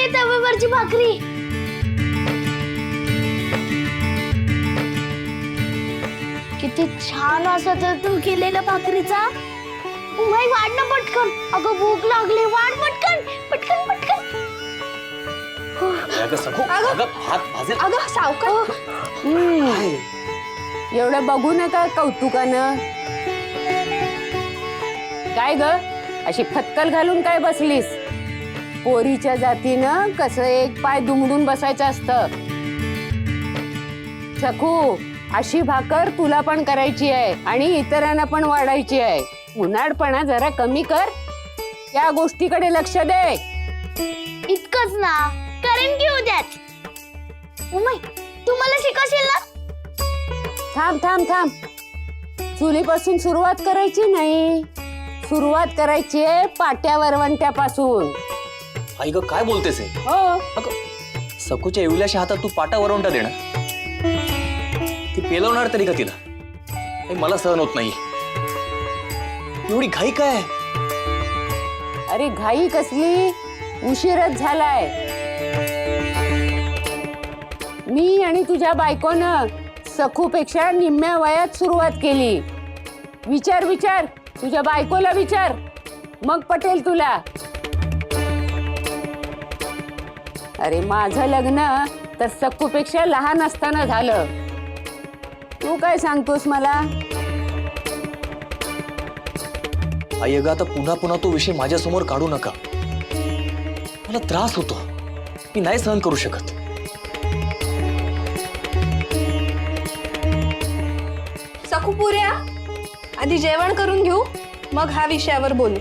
घे तव्यावरची भाकरी. किती छान वास तू केलेल्या भाकरीचा. उमाई वाढ ना पटकन. अगं भूक लागली, वाढ पटकन पटकन पटकन. अगं सखू, अगं हात भाजेल. अगं सावकाश. एवढं बघू नका कौतुकानं. काय ग अशी फटकल घालून काय बसलीस? पोरीच्या जातीनं कसं एक पाय दुमडून बसायचं असतं. सखू, अशी भाकर तुला पण करायची आहे आणि इतरांना पण वाढायची आहे. उन्हाळपणा जरा कमी कर, या गोष्टीकडे लक्ष दे. इतकंच ना, करेन की उद्याच. उमाई तू मला शिकवशील ना? थांब थांब थांब, चुलीपासून सुरुवात करायची नाही, सुरुवात करायची आहे पाट्या वरवंट्यापासून. आई ग काय बोलतेस हे? हो, अगं सखूच्या एवल्याशा हातात तू पाटा वरवंटा देणार? ती पेलवणार तरी का तिला? हे मला सहन होत नाही. एवढी घाई काय? अरे घाई कसली, उशीरच झालाय. मी आणि तुझ्या बायकोनं सखूपेक्षा निम्म्या वयात सुरुवात केली. विचार विचार, तुझ्या बायकोला विचार, मग पटेल तुला. अरे माझं लग्न तर सखूपेक्षा लहान असताना झालं. तू काय सांगतोस मला? आई अगं आता पुन्हा पुन्हा तो विषय माझ्या समोर काढू नका. मला त्रास होतो, मी नाही सहन करू शकत. सखू पुऱ्या, आधी जेवण करून घेऊ, मग हा विषयावर बोलू.